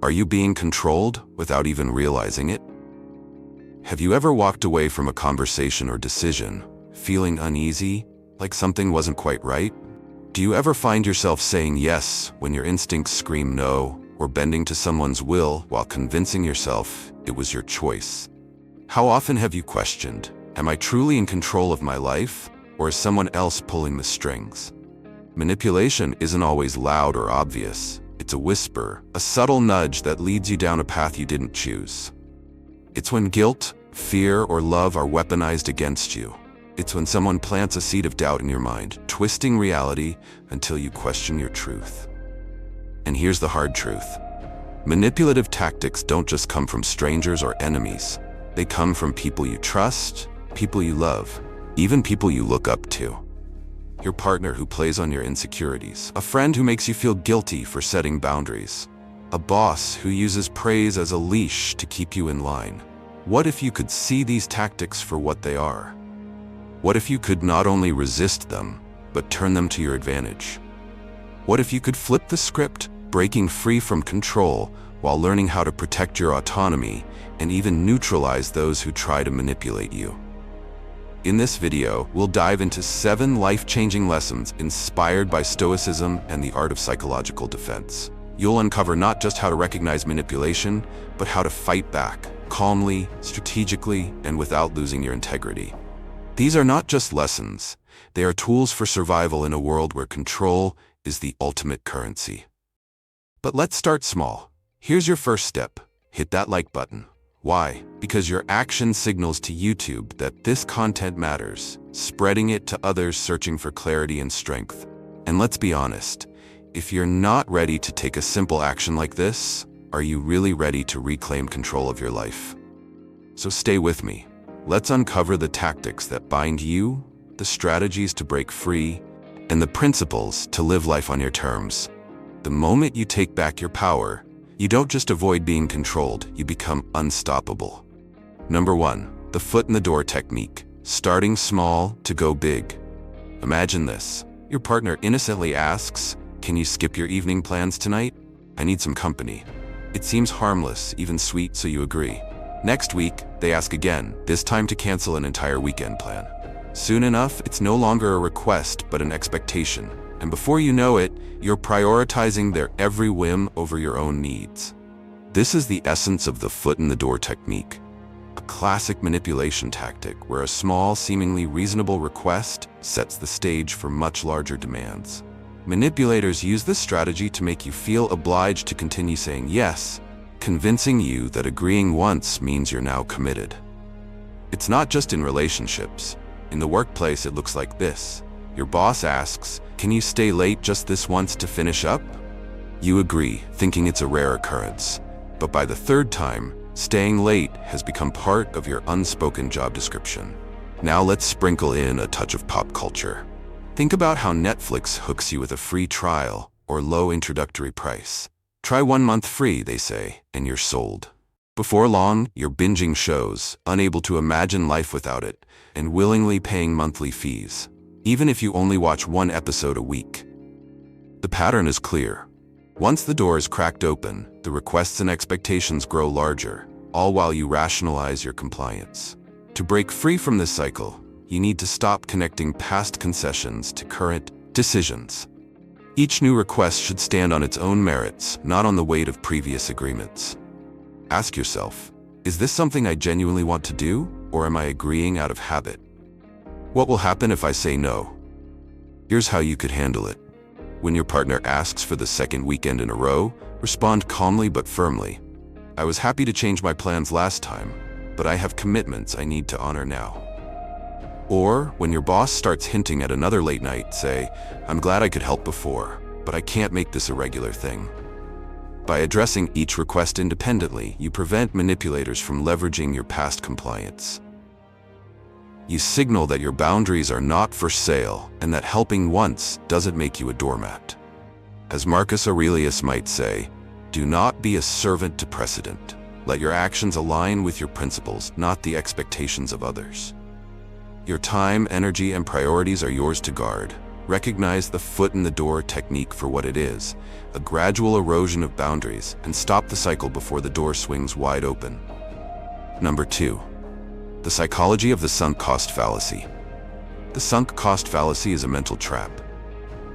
Are you being controlled without even realizing it? Have you ever walked away from a conversation or decision, feeling uneasy, like something wasn't quite right? Do you ever find yourself saying yes when your instincts scream no, or bending to someone's will while convincing yourself it was your choice? How often have you questioned, am I truly in control of my life, or is someone else pulling the strings? Manipulation isn't always loud or obvious. It's a whisper, a subtle nudge that leads you down a path you didn't choose. It's when guilt, fear, or love are weaponized against you. It's when someone plants a seed of doubt in your mind, twisting reality until you question your truth. And here's the hard truth. Manipulative tactics don't just come from strangers or enemies. They come from people you trust, people you love, even people you look up to. Your partner who plays on your insecurities, a friend who makes you feel guilty for setting boundaries, a boss who uses praise as a leash to keep you in line. What if you could see these tactics for what they are? What if you could not only resist them, but turn them to your advantage? What if you could flip the script, breaking free from control while learning how to protect your autonomy and even neutralize those who try to manipulate you? In this video, we'll dive into 7 life-changing lessons inspired by Stoicism and the art of psychological defense. You'll uncover not just how to recognize manipulation, but how to fight back, calmly, strategically, and without losing your integrity. These are not just lessons, they are tools for survival in a world where control is the ultimate currency. But let's start small. Here's your first step. Hit that like button. Why? Because your action signals to YouTube that this content matters, spreading it to others searching for clarity and strength. And let's be honest, if you're not ready to take a simple action like this, are you really ready to reclaim control of your life? So stay with me. Let's uncover the tactics that bind you, the strategies to break free, and the principles to live life on your terms. The moment you take back your power, you don't just avoid being controlled, you become unstoppable. Number 1, the foot in the door technique. Starting small to go big. Imagine this. Your partner innocently asks, "Can you skip your evening plans tonight? I need some company." It seems harmless, even sweet, so you agree. Next week, they ask again, this time to cancel an entire weekend plan. Soon enough, it's no longer a request, but an expectation. And before you know it, you're prioritizing their every whim over your own needs. This is the essence of the foot in the door technique. A classic manipulation tactic where a small, seemingly reasonable request sets the stage for much larger demands. Manipulators use this strategy to make you feel obliged to continue saying yes, convincing you that agreeing once means you're now committed. It's not just in relationships. In the workplace, it looks like this. Your boss asks, "Can you stay late just this once to finish up?" You agree, thinking it's a rare occurrence. But by the 3rd time, staying late has become part of your unspoken job description. Now let's sprinkle in a touch of pop culture. Think about how Netflix hooks you with a free trial or low introductory price. Try 1 month free, they say, and you're sold. Before long, you're binging shows, unable to imagine life without it, and willingly paying monthly fees, even if you only watch 1 episode a week. The pattern is clear. Once the door is cracked open, the requests and expectations grow larger, all while you rationalize your compliance. To break free from this cycle, you need to stop connecting past concessions to current decisions. Each new request should stand on its own merits, not on the weight of previous agreements. Ask yourself, is this something I genuinely want to do, or am I agreeing out of habit? What will happen if I say no? Here's how you could handle it. When your partner asks for the 2nd weekend in a row, respond calmly but firmly. "I was happy to change my plans last time, but I have commitments I need to honor now." Or, when your boss starts hinting at another late night, say, "I'm glad I could help before, but I can't make this a regular thing." By addressing each request independently, you prevent manipulators from leveraging your past compliance. You signal that your boundaries are not for sale and that helping once doesn't make you a doormat. As Marcus Aurelius might say, do not be a servant to precedent. Let your actions align with your principles, not the expectations of others. Your time, energy, and priorities are yours to guard. Recognize the foot-in-the-door technique for what it is, a gradual erosion of boundaries, and stop the cycle before the door swings wide open. Number 2. The psychology of the sunk cost fallacy. The sunk cost fallacy is a mental trap.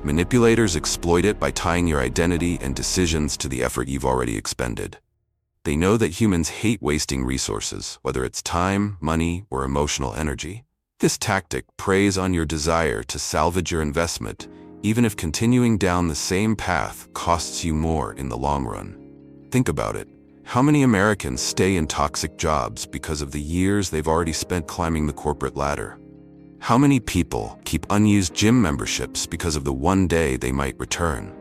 Manipulators exploit it by tying your identity and decisions to the effort you've already expended. They know that humans hate wasting resources, whether it's time, money, or emotional energy. This tactic preys on your desire to salvage your investment, even if continuing down the same path costs you more in the long run. Think about it. How many Americans stay in toxic jobs because of the years they've already spent climbing the corporate ladder? How many people keep unused gym memberships because of the one day they might return?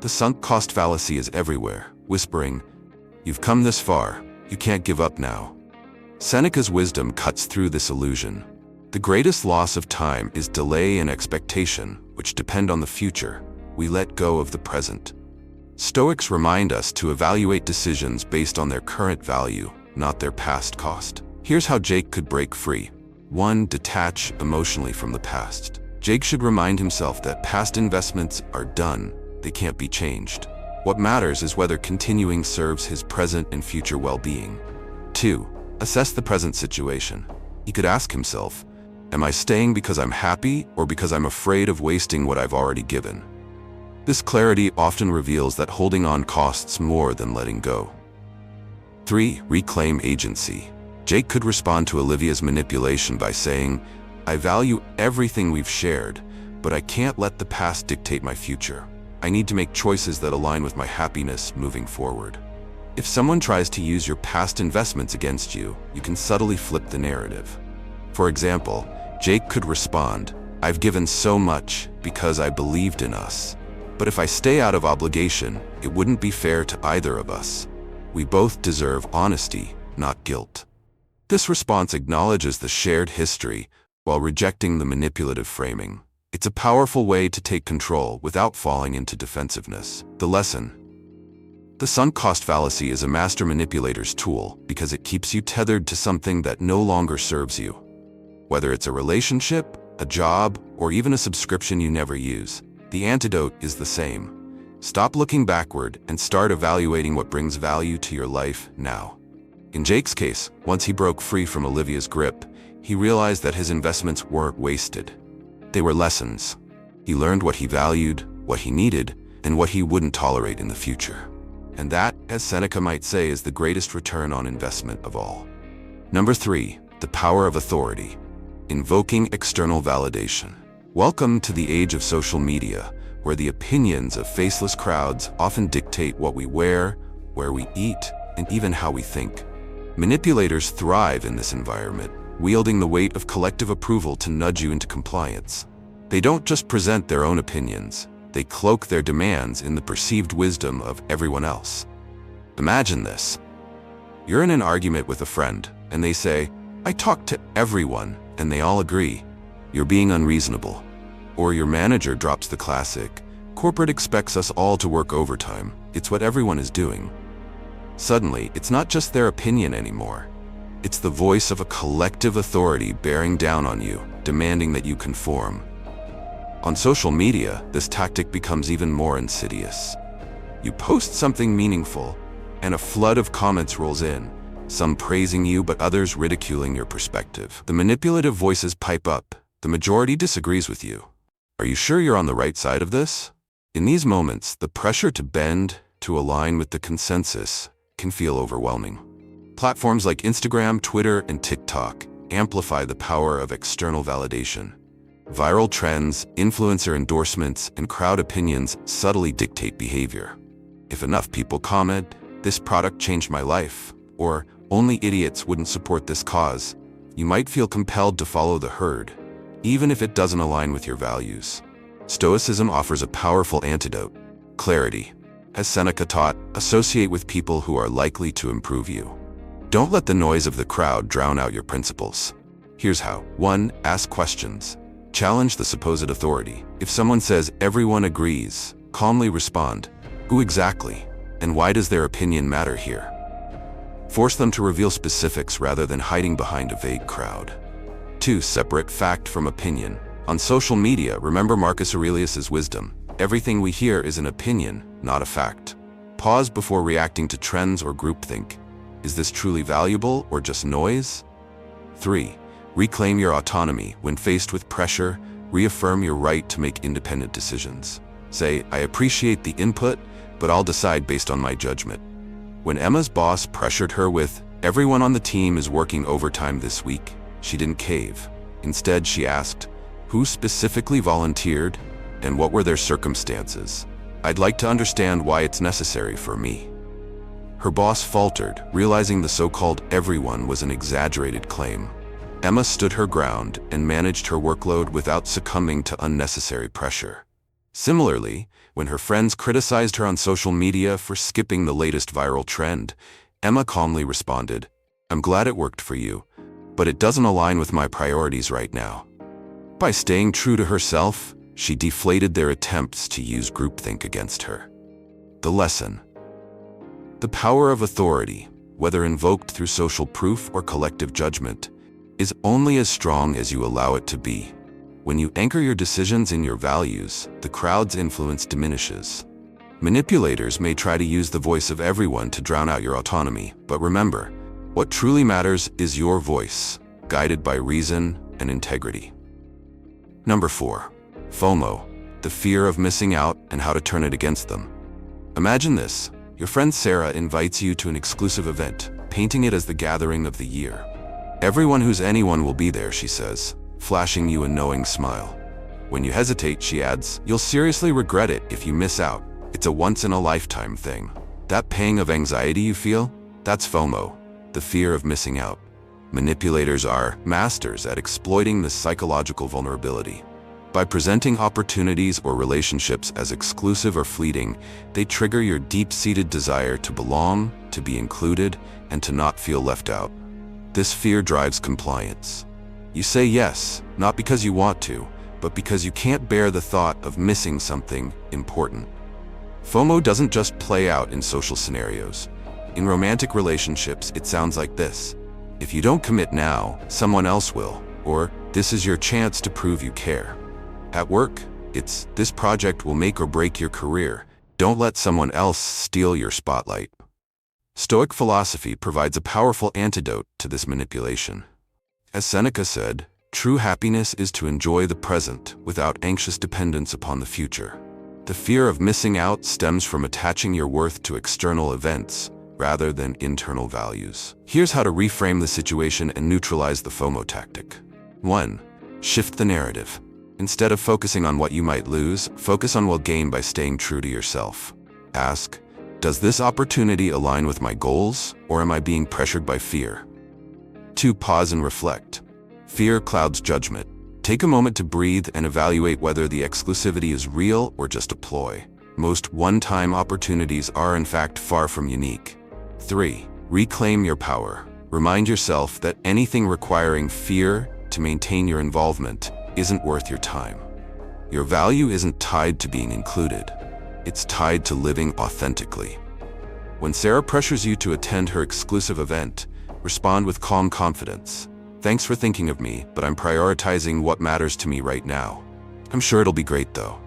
The sunk cost fallacy is everywhere, whispering, "You've come this far, you can't give up now." Seneca's wisdom cuts through this illusion. The greatest loss of time is delay and expectation, which depend on the future. We let go of the present. Stoics remind us to evaluate decisions based on their current value, not their past cost. Here's how Jake could break free. 1. Detach emotionally from the past. Jake should remind himself that past investments are done. They can't be changed. What matters is whether continuing serves his present and future well-being. 2. Assess the present situation. He could ask himself, am I staying because I'm happy or because I'm afraid of wasting what I've already given? This clarity often reveals that holding on costs more than letting go. 3. Reclaim agency. Jake could respond to Olivia's manipulation by saying, I value everything we've shared, but I can't let the past dictate my future. I need to make choices that align with my happiness moving forward. If someone tries to use your past investments against you, you can subtly flip the narrative. For example, Jake could respond, I've given so much because I believed in us. But if I stay out of obligation, it wouldn't be fair to either of us. We both deserve honesty, not guilt. This response acknowledges the shared history while rejecting the manipulative framing. It's a powerful way to take control without falling into defensiveness. The lesson. The sunk cost fallacy is a master manipulator's tool because it keeps you tethered to something that no longer serves you. Whether it's a relationship, a job, or even a subscription you never use, the antidote is the same. Stop looking backward and start evaluating what brings value to your life now. In Jake's case, once he broke free from Olivia's grip, he realized that his investments weren't wasted. They were lessons. He learned what he valued, what he needed, and what he wouldn't tolerate in the future. And that, as Seneca might say, is the greatest return on investment of all. Number 3, the power of authority. Invoking external validation. Welcome to the age of social media, where the opinions of faceless crowds often dictate what we wear, where we eat, and even how we think. Manipulators thrive in this environment, wielding the weight of collective approval to nudge you into compliance. They don't just present their own opinions, they cloak their demands in the perceived wisdom of everyone else. Imagine this. You're in an argument with a friend, and they say, I talked to everyone, and they all agree. You're being unreasonable. Or your manager drops the classic, corporate expects us all to work overtime, it's what everyone is doing. Suddenly, it's not just their opinion anymore. It's the voice of a collective authority bearing down on you, demanding that you conform. On social media, this tactic becomes even more insidious. You post something meaningful, and a flood of comments rolls in, some praising you but others ridiculing your perspective. The manipulative voices pipe up. The majority disagrees with you. Are you sure you're on the right side of this? In these moments, the pressure to bend, to align with the consensus, can feel overwhelming. Platforms like Instagram, Twitter, and TikTok amplify the power of external validation. Viral trends, influencer endorsements, and crowd opinions subtly dictate behavior. If enough people comment, "This product changed my life," or "Only idiots wouldn't support this cause," you might feel compelled to follow the herd, even if it doesn't align with your values. Stoicism offers a powerful antidote: clarity. As Seneca taught, associate with people who are likely to improve you. Don't let the noise of the crowd drown out your principles. Here's how. 1. Ask questions. Challenge the supposed authority. If someone says everyone agrees, calmly respond, who exactly, and why does their opinion matter here? Force them to reveal specifics rather than hiding behind a vague crowd. 2. Separate fact from opinion. On social media, remember Marcus Aurelius's wisdom. Everything we hear is an opinion, not a fact. Pause before reacting to trends or groupthink. Is this truly valuable or just noise? 3. Reclaim your autonomy. When faced with pressure, reaffirm your right to make independent decisions. Say, I appreciate the input, but I'll decide based on my judgment. When Emma's boss pressured her with, everyone on the team is working overtime this week, she didn't cave. Instead, she asked, who specifically volunteered and what were their circumstances? I'd like to understand why it's necessary for me. Her boss faltered, realizing the so-called everyone was an exaggerated claim. Emma stood her ground and managed her workload without succumbing to unnecessary pressure. Similarly, when her friends criticized her on social media for skipping the latest viral trend, Emma calmly responded, I'm glad it worked for you, but it doesn't align with my priorities right now. By staying true to herself, she deflated their attempts to use groupthink against her. The lesson. The power of authority, whether invoked through social proof or collective judgment, is only as strong as you allow it to be. When you anchor your decisions in your values, the crowd's influence diminishes. Manipulators may try to use the voice of everyone to drown out your autonomy, but remember, what truly matters is your voice, guided by reason and integrity. Number 4. FOMO, the fear of missing out and how to turn it against them. Imagine this. Your friend Sarah invites you to an exclusive event, painting it as the gathering of the year. Everyone who's anyone will be there, she says, flashing you a knowing smile. When you hesitate, she adds, you'll seriously regret it if you miss out. It's a once-in-a-lifetime thing. That pang of anxiety you feel? That's FOMO, the fear of missing out. Manipulators are masters at exploiting this psychological vulnerability. By presenting opportunities or relationships as exclusive or fleeting, they trigger your deep-seated desire to belong, to be included, and to not feel left out. This fear drives compliance. You say yes, not because you want to, but because you can't bear the thought of missing something important. FOMO doesn't just play out in social scenarios. In romantic relationships, it sounds like this. If you don't commit now, someone else will, or this is your chance to prove you care. At work, it's this project will make or break your career. Don't let someone else steal your spotlight. Stoic philosophy provides a powerful antidote to this manipulation. As Seneca said, true happiness is to enjoy the present without anxious dependence upon the future. The fear of missing out stems from attaching your worth to external events rather than internal values. Here's how to reframe the situation and neutralize the FOMO tactic. 1. Shift the narrative. Instead of focusing on what you might lose, focus on what you'll gain by staying true to yourself. Ask, does this opportunity align with my goals, or am I being pressured by fear? 2. Pause and reflect. Fear clouds judgment. Take a moment to breathe and evaluate whether the exclusivity is real or just a ploy. Most one-time opportunities are in fact far from unique. 3. Reclaim your power. Remind yourself that anything requiring fear to maintain your involvement isn't worth your time. Your value isn't tied to being included. It's tied to living authentically. When Sarah pressures you to attend her exclusive event, respond with calm confidence. Thanks for thinking of me, but I'm prioritizing what matters to me right now. I'm sure it'll be great though.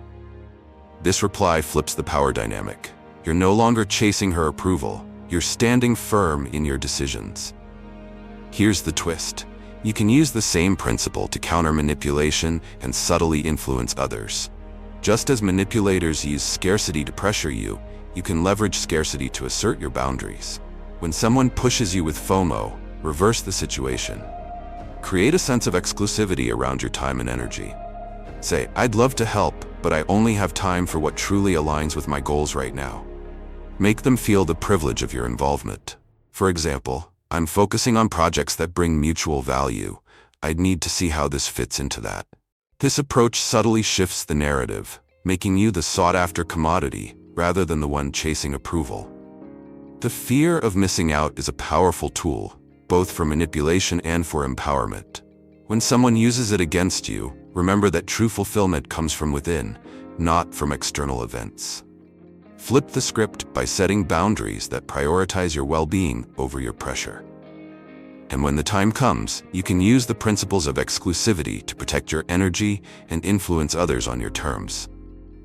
This reply flips the power dynamic. You're no longer chasing her approval. You're standing firm in your decisions. Here's the twist. You can use the same principle to counter manipulation and subtly influence others. Just as manipulators use scarcity to pressure you, you can leverage scarcity to assert your boundaries. When someone pushes you with FOMO, reverse the situation. Create a sense of exclusivity around your time and energy. Say, I'd love to help, but I only have time for what truly aligns with my goals right now. Make them feel the privilege of your involvement. For example, I'm focusing on projects that bring mutual value. I'd need to see how this fits into that. This approach subtly shifts the narrative, making you the sought-after commodity rather than the one chasing approval. The fear of missing out is a powerful tool, both for manipulation and for empowerment. When someone uses it against you, remember that true fulfillment comes from within, not from external events. Flip the script by setting boundaries that prioritize your well-being over your pressure. And when the time comes, you can use the principles of exclusivity to protect your energy and influence others on your terms.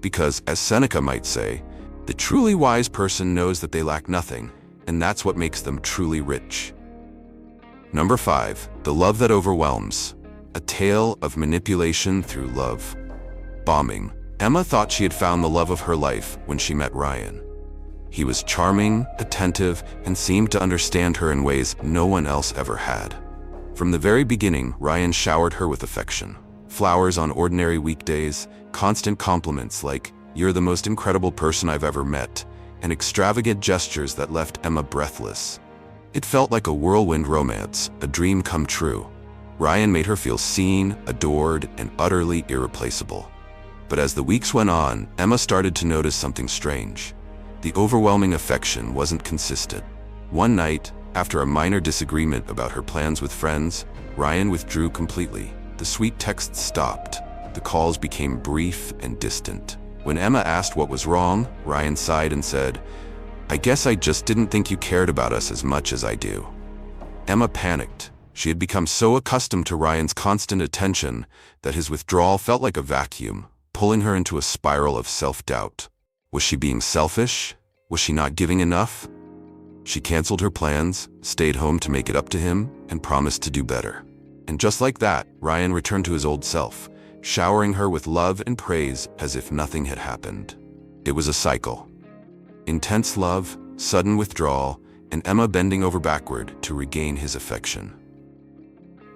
Because, as Seneca might say, the truly wise person knows that they lack nothing, and that's what makes them truly rich. Number 5, the love that overwhelms. A tale of manipulation through love bombing. Emma thought she had found the love of her life when she met Ryan. He was charming, attentive, and seemed to understand her in ways no one else ever had. From the very beginning, Ryan showered her with affection. Flowers on ordinary weekdays, constant compliments like, "You're the most incredible person I've ever met," and extravagant gestures that left Emma breathless. It felt like a whirlwind romance, a dream come true. Ryan made her feel seen, adored, and utterly irreplaceable. But as the weeks went on, Emma started to notice something strange. The overwhelming affection wasn't consistent. One night, after a minor disagreement about her plans with friends, Ryan withdrew completely. The sweet texts stopped. The calls became brief and distant. When Emma asked what was wrong, Ryan sighed and said, "I guess I just didn't think you cared about us as much as I do." Emma panicked. She had become so accustomed to Ryan's constant attention that his withdrawal felt like a vacuum, pulling her into a spiral of self-doubt. Was she being selfish? Was she not giving enough? She canceled her plans, stayed home to make it up to him, and promised to do better. And just like that, Ryan returned to his old self, showering her with love and praise as if nothing had happened. It was a cycle. Intense love, sudden withdrawal, and Emma bending over backward to regain his affection.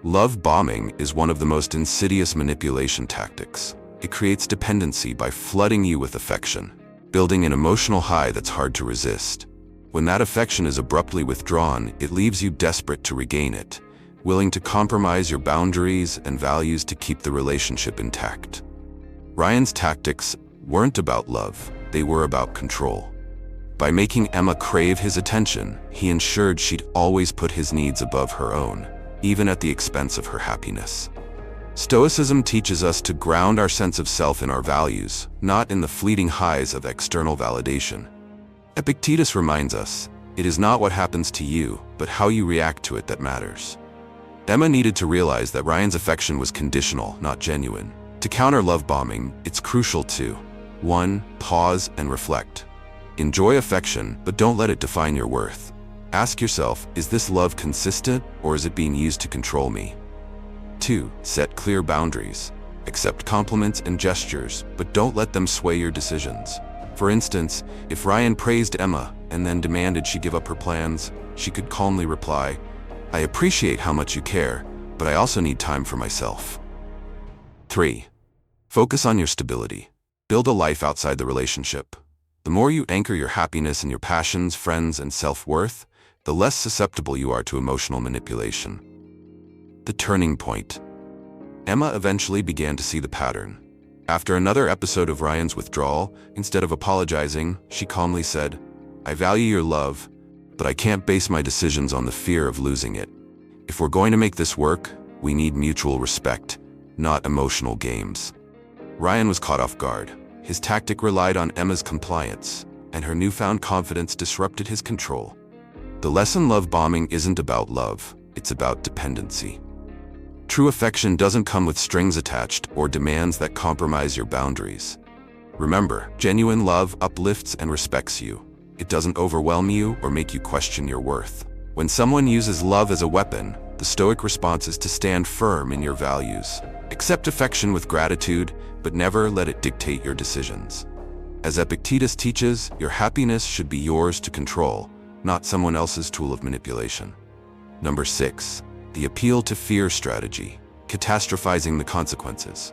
Love bombing is one of the most insidious manipulation tactics. It creates dependency by flooding you with affection, building an emotional high that's hard to resist. When that affection is abruptly withdrawn, it leaves you desperate to regain it, willing to compromise your boundaries and values to keep the relationship intact. Ryan's tactics weren't about love, they were about control. By making Emma crave his attention, he ensured she'd always put his needs above her own, even at the expense of her happiness. Stoicism teaches us to ground our sense of self in our values, not in the fleeting highs of external validation. Epictetus reminds us, it is not what happens to you, but how you react to it that matters. Emma needed to realize that Ryan's affection was conditional, not genuine. To counter love bombing, it's crucial to 1. Pause and reflect. Enjoy affection, but don't let it define your worth. Ask yourself, is this love consistent, or is it being used to control me? 2. Set clear boundaries. Accept compliments and gestures, but don't let them sway your decisions. For instance, if Ryan praised Emma and then demanded she give up her plans, she could calmly reply, "I appreciate how much you care, but I also need time for myself." 3. Focus on your stability. Build a life outside the relationship. The more you anchor your happiness in your passions, friends, and self-worth, the less susceptible you are to emotional manipulation. The turning point. Emma eventually began to see the pattern. After another episode of Ryan's withdrawal, instead of apologizing, she calmly said, "I value your love, but I can't base my decisions on the fear of losing it. If we're going to make this work, we need mutual respect, not emotional games." Ryan was caught off guard. His tactic relied on Emma's compliance, and her newfound confidence disrupted his control. The lesson love bombing isn't about love, it's about dependency. True affection doesn't come with strings attached or demands that compromise your boundaries. Remember, genuine love uplifts and respects you. It doesn't overwhelm you or make you question your worth. When someone uses love as a weapon, the Stoic response is to stand firm in your values. Accept affection with gratitude, but never let it dictate your decisions. As Epictetus teaches, your happiness should be yours to control, not someone else's tool of manipulation. Number 6. The appeal to fear strategy, catastrophizing the consequences.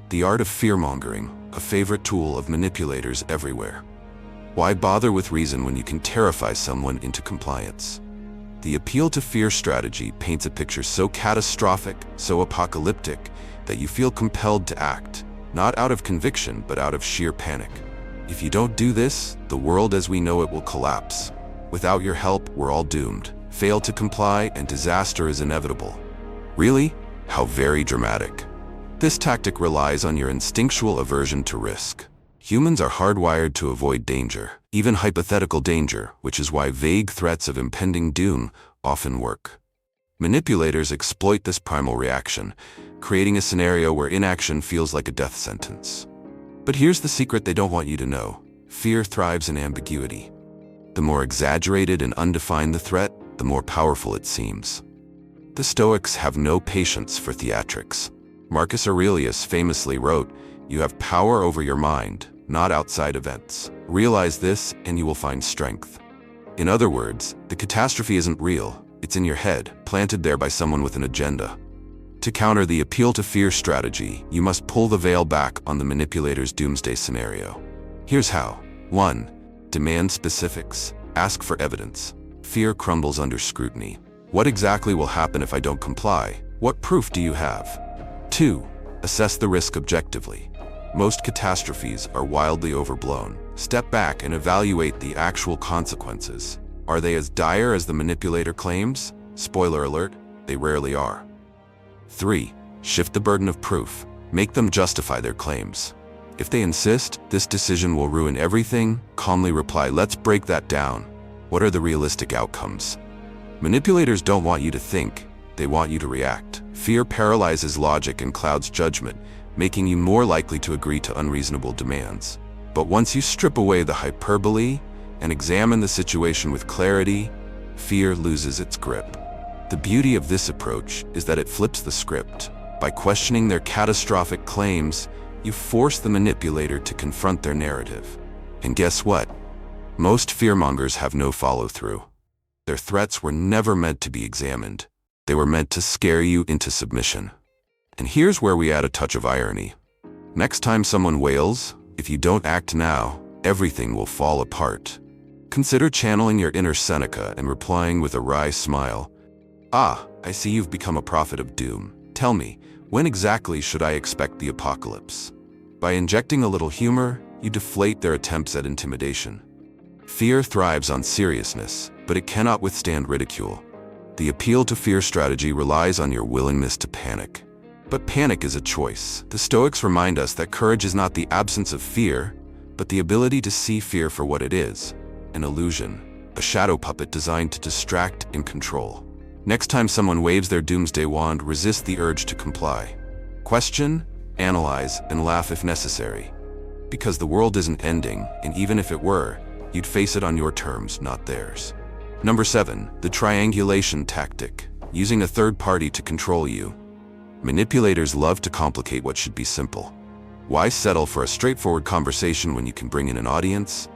The art of fearmongering, a favorite tool of manipulators everywhere. Why bother with reason when you can terrify someone into compliance? The appeal to fear strategy paints a picture so catastrophic, so apocalyptic, that you feel compelled to act, not out of conviction, but out of sheer panic. If you don't do this, the world as we know it will collapse. Without your help, we're all doomed. Fail to comply, and disaster is inevitable. Really? How very dramatic. This tactic relies on your instinctual aversion to risk. Humans are hardwired to avoid danger, even hypothetical danger, which is why vague threats of impending doom often work. Manipulators exploit this primal reaction, creating a scenario where inaction feels like a death sentence. But here's the secret they don't want you to know. Fear thrives in ambiguity. The more exaggerated and undefined the threat, the more powerful it seems. The Stoics have no patience for theatrics. Marcus Aurelius famously wrote, "You have power over your mind, not outside events. Realize this and you will find strength." In other words, the catastrophe isn't real, it's in your head, planted there by someone with an agenda. To counter the appeal to fear strategy, you must pull the veil back on the manipulator's doomsday scenario. Here's how. 1. Demand specifics. Ask for evidence. Fear crumbles under scrutiny. What exactly will happen if I don't comply? What proof do you have? 2. Assess the risk objectively. Most catastrophes are wildly overblown. Step back and evaluate the actual consequences. Are they as dire as the manipulator claims? Spoiler alert, they rarely are. 3. Shift the burden of proof. Make them justify their claims. If they insist, this decision will ruin everything, calmly reply, let's break that down. What are the realistic outcomes? Manipulators don't want you to think, they want you to react. Fear paralyzes logic and clouds judgment, making you more likely to agree to unreasonable demands. But once you strip away the hyperbole and examine the situation with clarity, fear loses its grip. The beauty of this approach is that it flips the script. By questioning their catastrophic claims, you force the manipulator to confront their narrative. And guess what? Most fearmongers have no follow-through. Their threats were never meant to be examined. They were meant to scare you into submission. And here's where we add a touch of irony. Next time someone wails, if you don't act now, everything will fall apart. Consider channeling your inner Seneca and replying with a wry smile, "Ah, I see you've become a prophet of doom. Tell me, when exactly should I expect the apocalypse?" By injecting a little humor, you deflate their attempts at intimidation. Fear thrives on seriousness, but it cannot withstand ridicule. The appeal to fear strategy relies on your willingness to panic. But panic is a choice. The Stoics remind us that courage is not the absence of fear, but the ability to see fear for what it is, an illusion, a shadow puppet designed to distract and control. Next time someone waves their doomsday wand, resist the urge to comply. Question, analyze, and laugh if necessary. Because the world isn't ending, and even if it were, you'd face it on your terms, not theirs. Number 7, the triangulation tactic, using a third party to control you. Manipulators love to complicate what should be simple. Why settle for a straightforward conversation when you can bring in an audience?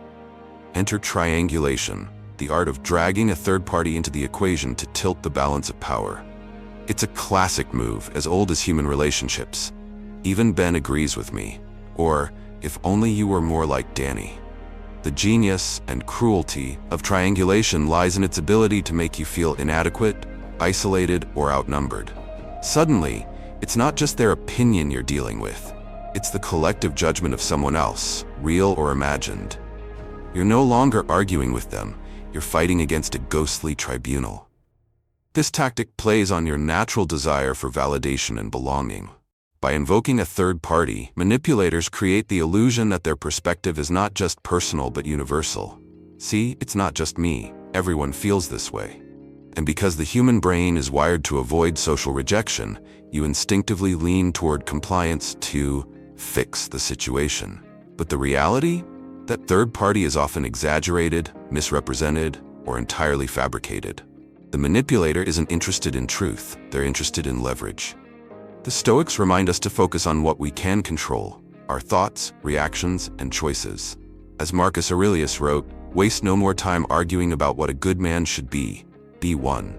Enter triangulation, the art of dragging a third party into the equation to tilt the balance of power. It's a classic move, as old as human relationships. Even Ben agrees with me. Or, if only you were more like Danny. The genius and cruelty of triangulation lies in its ability to make you feel inadequate, isolated, or outnumbered. Suddenly, it's not just their opinion you're dealing with. It's the collective judgment of someone else, real or imagined. You're no longer arguing with them. You're fighting against a ghostly tribunal. This tactic plays on your natural desire for validation and belonging. By invoking a third party, manipulators create the illusion that their perspective is not just personal but universal. See, it's not just me. Everyone feels this way. And because the human brain is wired to avoid social rejection, you instinctively lean toward compliance to fix the situation. But the reality? That third party is often exaggerated, misrepresented, or entirely fabricated. The manipulator isn't interested in truth, they're interested in leverage. The Stoics remind us to focus on what we can control, our thoughts, reactions, and choices. As Marcus Aurelius wrote, "Waste no more time arguing about what a good man should be. Be one."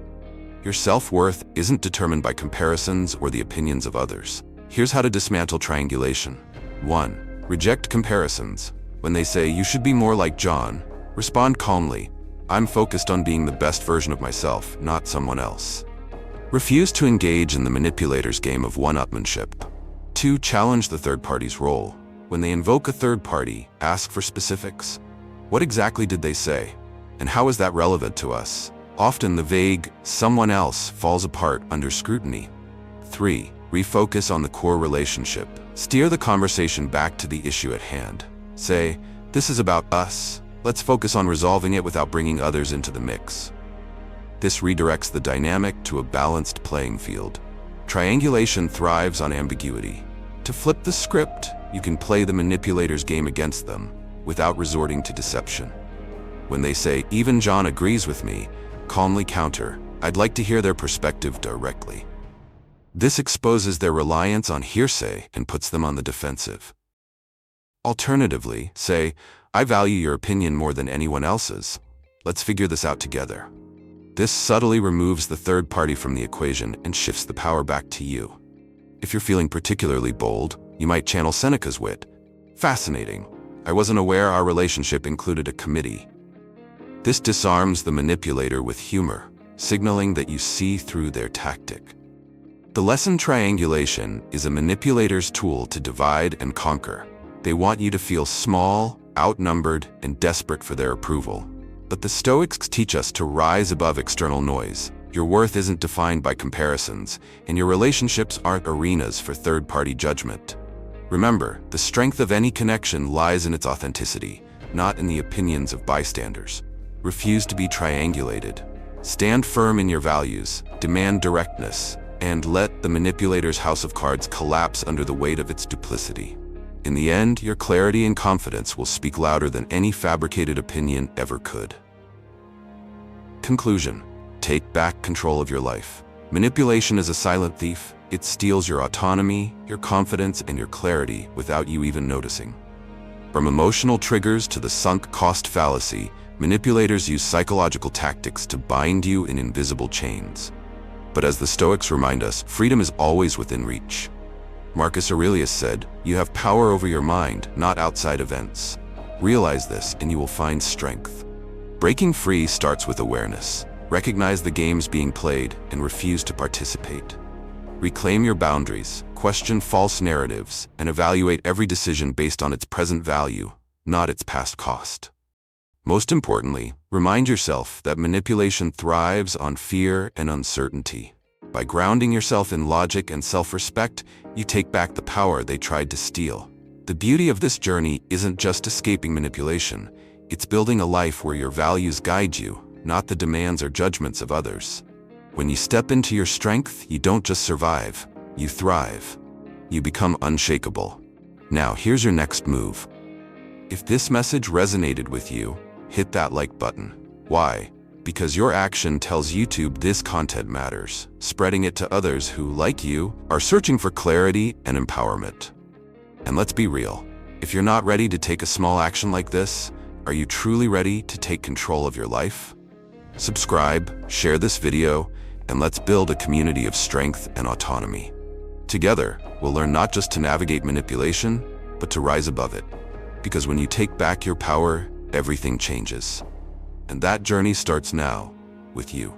Your self-worth isn't determined by comparisons or the opinions of others. Here's how to dismantle triangulation. 1. Reject comparisons. When they say, "You should be more like John," respond calmly, "I'm focused on being the best version of myself, not someone else." Refuse to engage in the manipulator's game of one-upmanship. 2. Challenge the third party's role. When they invoke a third party, ask for specifics. What exactly did they say? And how is that relevant to us? Often the vague, "someone else" falls apart under scrutiny. 3. Refocus on the core relationship. Steer the conversation back to the issue at hand. Say, "This is about us. Let's focus on resolving it without bringing others into the mix." This redirects the dynamic to a balanced playing field. Triangulation thrives on ambiguity. To flip the script, you can play the manipulator's game against them without resorting to deception. When they say, "Even John agrees with me," calmly counter, "I'd like to hear their perspective directly." This exposes their reliance on hearsay and puts them on the defensive. Alternatively, say, "I value your opinion more than anyone else's. Let's figure this out together." This subtly removes the third party from the equation and shifts the power back to you. If you're feeling particularly bold, you might channel Seneca's wit. "Fascinating. I wasn't aware our relationship included a committee." This disarms the manipulator with humor, signaling that you see through their tactic. The lesson: triangulation is a manipulator's tool to divide and conquer. They want you to feel small, outnumbered, and desperate for their approval. But the Stoics teach us to rise above external noise. Your worth isn't defined by comparisons, and your relationships aren't arenas for third-party judgment. Remember, the strength of any connection lies in its authenticity, not in the opinions of bystanders. Refuse to be triangulated. Stand firm in your values, demand directness, and let the manipulator's house of cards collapse under the weight of its duplicity. In the end, your clarity and confidence will speak louder than any fabricated opinion ever could. Conclusion: take back control of your life. Manipulation is a silent thief. It steals your autonomy, your confidence, and your clarity without you even noticing. From emotional triggers to the sunk cost fallacy, manipulators use psychological tactics to bind you in invisible chains. But as the Stoics remind us, freedom is always within reach. Marcus Aurelius said, "You have power over your mind, not outside events." Realize this, and you will find strength. Breaking free starts with awareness. Recognize the games being played and refuse to participate. Reclaim your boundaries, question false narratives, and evaluate every decision based on its present value, not its past cost. Most importantly, remind yourself that manipulation thrives on fear and uncertainty. By grounding yourself in logic and self-respect, you take back the power they tried to steal. The beauty of this journey isn't just escaping manipulation. It's building a life where your values guide you, not the demands or judgments of others. When you step into your strength, you don't just survive, you thrive. You become unshakable. Now, here's your next move. If this message resonated with you, hit that like button. Why? Because your action tells YouTube this content matters, spreading it to others who, like you, are searching for clarity and empowerment. And let's be real, if you're not ready to take a small action like this, are you truly ready to take control of your life? Subscribe, share this video, and let's build a community of strength and autonomy. Together, we'll learn not just to navigate manipulation, but to rise above it. Because when you take back your power, everything changes. And that journey starts now, with you.